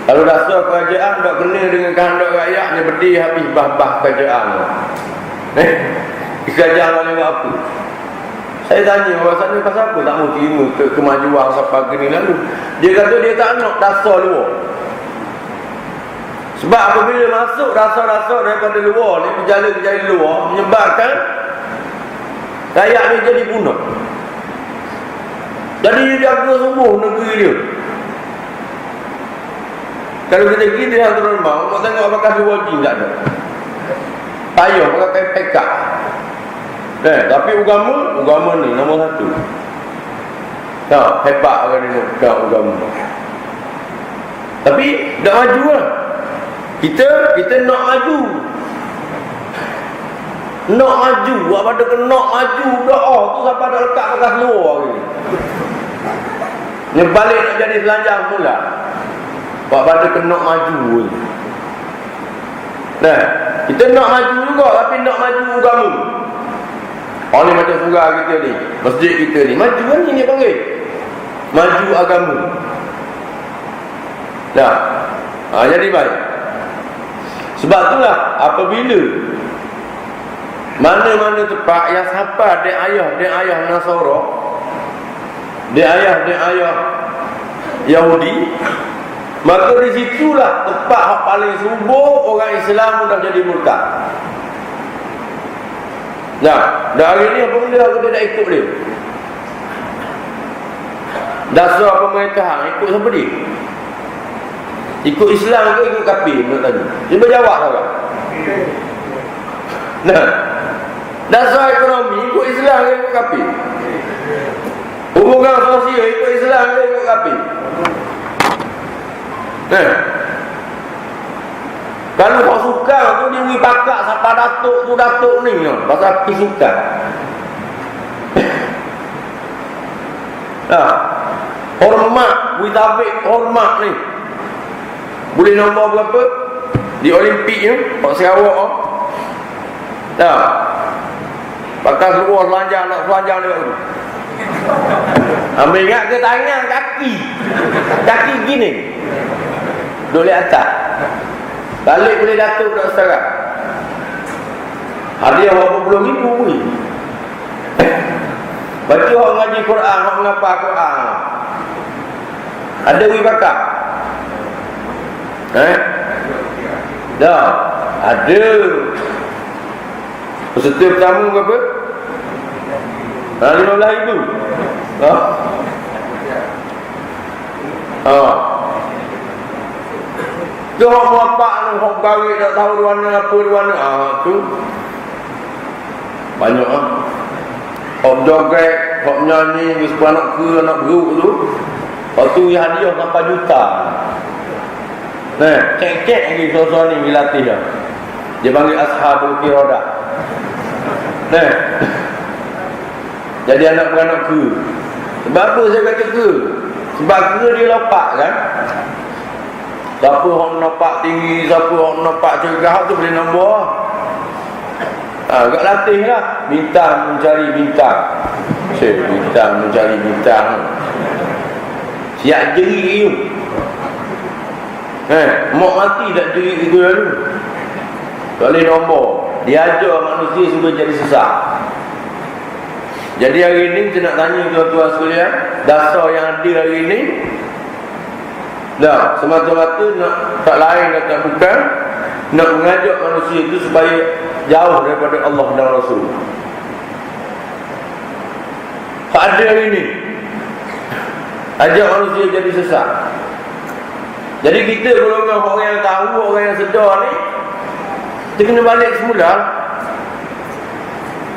Kalau dasar kerajaan tak kena dengan kehendak rakyat, dia berdiri habis bah-bah kerajaan. Kerajaan boleh buat apa? Saya tanya orang sana pasal apa tak mau terima kemajuan sampai ke ni lalu. Dia kata dia tak nak dasar luar. Sebab apabila masuk rasa-rasa daripada luar ni, gejala-gejala luar menyebabkan rakyat ni jadi punah. Jadi dia jaga semua negeri dia. Kalau kita pergi di Hadrul Maut, nak tengok apakah dia wajib tak ada. Payah pakai pekak. Tapi agama ni nombor satu. Tak, hebat kan dia nak agama. Tapi tak maju lah. Kita nak maju. Nak maju, buat pada nak maju doa tu sampai dah lekat bekas luar ni. Ni balik nak jadi selanjang mula. Buat pada kena maju ni. Nah, kita nak maju juga tapi nak maju agama. Oh ni macam surau kita ni, masjid kita ni, maju kan ni panggil. Maju agama. Dah. Jadi baik. Sebab itulah apabila mana-mana tempat yang sampai dia ayah Nasara, dia ayah Yahudi, maka di situlah tempat yang paling subur orang Islam dah jadi murtad. Nah, dah hari ni apa benda aku tidak ikut dia. Dasar pemerintahan ikut siapa dia? Ikut Islam ke ikut kafir menurut tadi? Dia berjawab tak? Nah, dasar ekonomi ikut Islam ke ikut kafir? Hubungan sosial ikut Islam ke ikut kafir? Nah, kalau kau suka tu dia pergi pakak sampai datuk ni pasal pergi suka. Hormat, pergi tabik hormat ni. Boleh nombor berapa? Di Olimpik ni, Pak Sarawak pakai seluar selanjang, nak selanjang dia tu. Ambil ingat ke tangan, kaki gini boleh atas, balik boleh datuk nak setara. Hadiah berapa puluh ribu ni. Baca orang ngaji Quran, orang mengapa Quran, ada wih bakar. Dah ada. Peserta pertama berapa? 15,000. Tu orang bapak ni, orang garik tak tahu di mana apa di mana. Tu banyak orang joget, orang menyanyi, sebuah anak beruk tu. Lepas tu hadiah sampai juta. Cek-cek lagi sosok ni latih dah. Dia panggil ashabul qiradah. Jadi anak beranak ke. Sebab apa saya kata ke? Sebab ke dia lopak kan. Siapa orang nampak tinggi, siapa orang nampak cergah tu boleh nombor. Agak latih lah. Bintang mencari bintang. Bintang mencari bintang. Siap jerit tu. Mak mati tak jerit itu lalu. Tak boleh nombor. Dia ajar manusia supaya jadi sesat. Jadi hari ini kita nak tanya tuan-tuan sekalian, dasar yang ada hari ini dah semata-mata nak tak lain dan tak bukan nak mengajak manusia itu supaya jauh daripada Allah dan Rasul. Tak ada hari ini ajak manusia jadi sesat. Jadi kita golongan orang yang tahu, orang yang sedar ni, kita kena balik semula.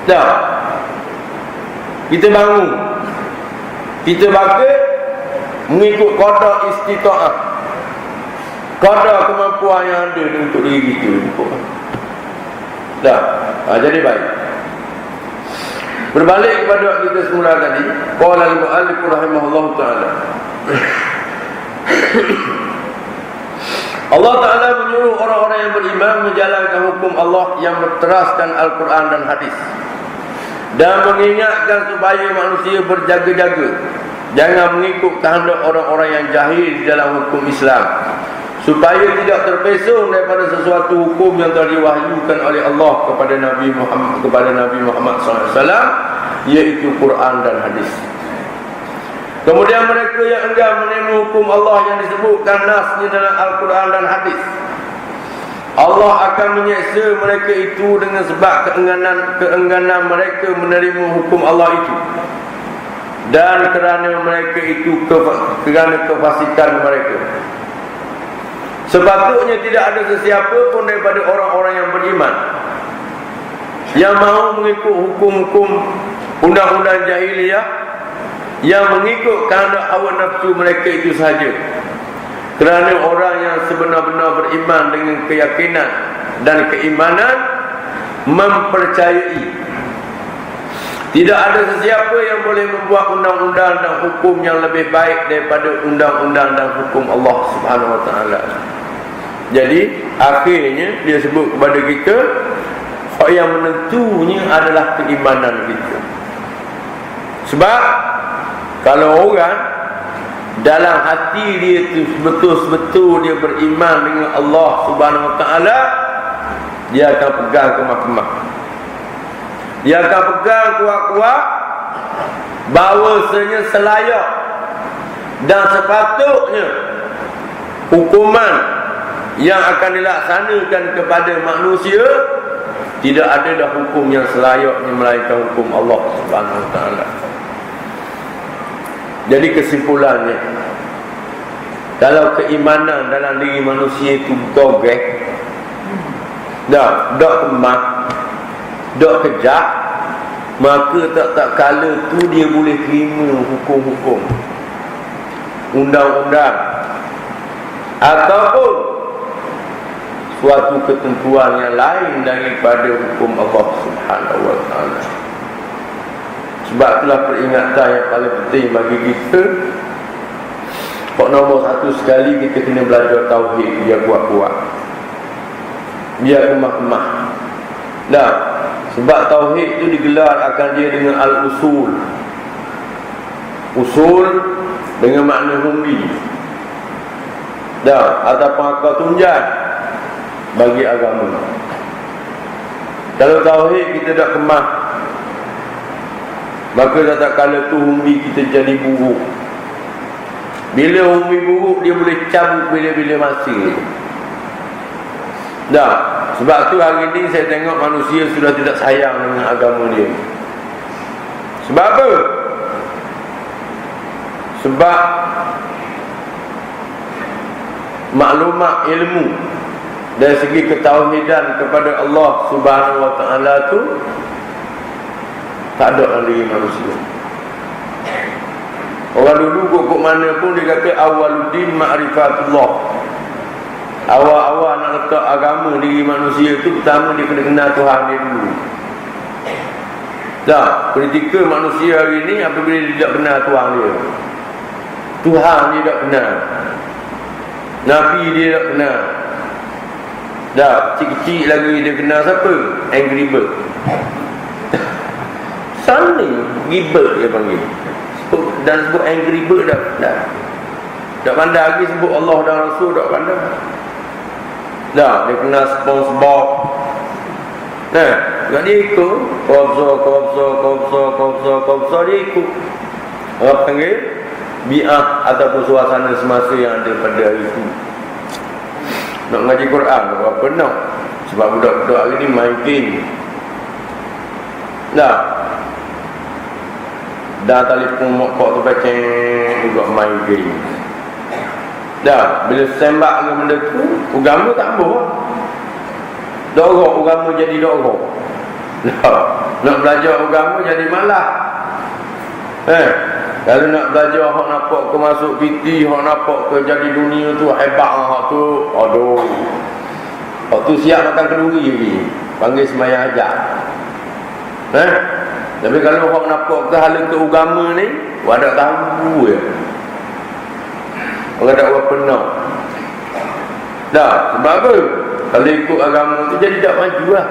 Dah. Kita bangun. Kita bangkit mengikut qada istita'ah. Qada kemampuan yang ada untuk diri kita. Dah. Jadi baik. Berbalik kepada kita semula tadi, qala al-mu'allif rahimahullah ta'ala. Allah Ta'ala menyuruh orang-orang yang beriman menjalankan hukum Allah yang berteraskan Al-Quran dan hadis, dan mengingatkan supaya manusia berjaga-jaga jangan mengikut kehendak orang-orang yang jahil di dalam hukum Islam, supaya tidak terpesong daripada sesuatu hukum yang telah diwahyukan oleh Allah kepada Nabi Muhammad SAW, iaitu Quran dan hadis. Kemudian mereka yang enggan menerima hukum Allah yang disebutkan nasnya dalam Al-Quran dan hadis, Allah akan menyeksa mereka itu dengan sebab keengganan mereka menerima hukum Allah itu, dan kerana mereka itu kerana kefasikan mereka. Sepatutnya tidak ada sesiapa pun daripada orang-orang yang beriman yang mahu mengikut hukum-hukum undang-undang jahiliyah, yang mengikut kehendak hawa nafsu mereka itu sahaja. Kerana orang yang sebenar-benar beriman dengan keyakinan dan keimanan mempercayai tidak ada sesiapa yang boleh membuat undang-undang dan hukum yang lebih baik daripada undang-undang dan hukum Allah Subhanahu Wa Taala. Jadi akhirnya dia sebut kepada kita, hak yang menentunya adalah keimanan kita. Sebab kalau orang dalam hati dia tu betul-betul dia beriman dengan Allah Subhanahu Wa Taala, dia akan pegang kemah-kemah. Dia akan pegang kuat-kuat bahawasanya selayak dan sepatutnya hukuman yang akan dilaksanakan kepada manusia, tidak ada dah hukum yang selayaknya melainkan hukum Allah Subhanahu Wa Taala. Jadi kesimpulannya, kalau keimanan dalam diri manusia itu gogeh, dak kemah, dak kejap, maka tak kala tu dia boleh terima hukum-hukum undang-undang ataupun suatu ketentuan yang lain daripada hukum Allah Subhanahu Wa Taala. Sebab itulah peringatan yang paling penting bagi kita. Kok nombor satu sekali kita kena belajar tauhid, biar kuat-kuat, biar kemah-kemah. Dah, sebab tauhid itu digelar akan dia dengan al-usul. Usul dengan makna humbi. Dah, ataupun akal tunjang bagi agama. Kalau tauhid kita dah kemah, maka tak kala tu umbi kita jadi buruk. Bila umbi buruk, dia boleh cabut bila-bila masa. Dah, sebab tu hari ni saya tengok manusia sudah tidak sayang dengan agama dia. Sebab apa? Sebab maklumat ilmu dari segi ketauhidan kepada Allah Subhanahu Wa Taala tu tak ada dalam diri manusia. Orang dulu kok mana pun dia kata awaluddin ma'rifatullah. Awal-awal nak letak agama diri manusia tu, pertama dia kena kenal Tuhan dia dulu. Tak, kritika manusia hari ni apabila dia tidak kenal Tuhan dia. Tuhan dia tak kenal, Nabi dia tak kenal. Dah, kecil-kecil lagi dia kenal siapa? Angry Bird. Sana Gibert dia panggil. Dan sebut Angry Bird dah. Tak pandai lagi sebut Allah dan Rasul, tak pandai. Dah, dia kenal SpongeBob. Nah, tak dia ikut Kobzo dia ikut. Orang panggil bi'ah ataupun suasana semasa yang ada pada hari itu. Nak ngaji Quran berapa nak? Sebab budak-budak hari ni main game. Dah telefon mokok tu peceng juga main game. Dah, bila sembak dengan benda tu, agama tak boleh. Dorok agama jadi dorok. Nak belajar agama jadi malah. Kalau nak belajar hak nampak ke masuk PT, hak nampak ke jadi dunia tu hebat hak tu, aduh. Hak tu siap makan kenduri lagi. Panggil sembahyang hajat. Tapi kalau hak nampak ke hala ke agama ni, wadak tahu je. Orang tak berapa nak. Dah, sebab apa? Kalau ikut agama tu jadi tak maju lah.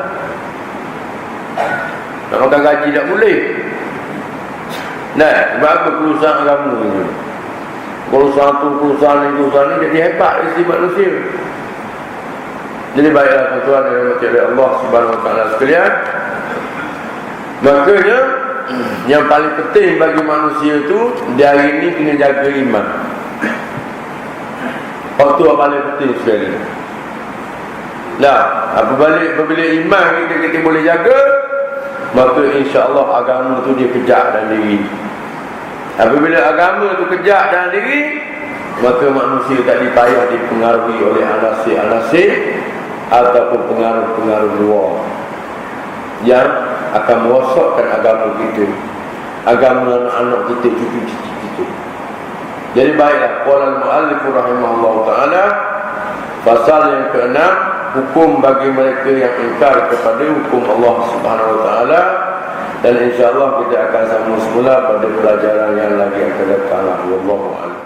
Nak makan gaji tak boleh. Nah, sebab apa perusahaan agama ni? Perusahaan tu, perusahaan ni jadi hebat dari sisi manusia. Jadi baiklah tuan-tuan yang dirahmati oleh Allah Subhanahu Wa Taala sekalian. Makanya yang paling penting bagi manusia tu di hari ini kena jaga iman. Waktu yang paling penting sekali. Lah, apabila iman kita boleh jaga, maka insya-Allah agama tu dia kejak dalam diri. Apabila agama tu kejak dalam diri, maka manusia tak dipayah dipengaruhi oleh anasir-anasir ataupun pengaruh-pengaruh luar yang akan merosakkan agama kita, agama anak-anak kita, cucu-cucu kita. Jadi baiklah, qala al-muallif rahimahullah taala, pasal yang ke-6, hukum bagi mereka yang ingkar kepada hukum Allah Subhanahu wa taala. Dan insya-Allah kita akan sambung semula pada pelajaran yang lagi akan datang. Wallahu a'lam.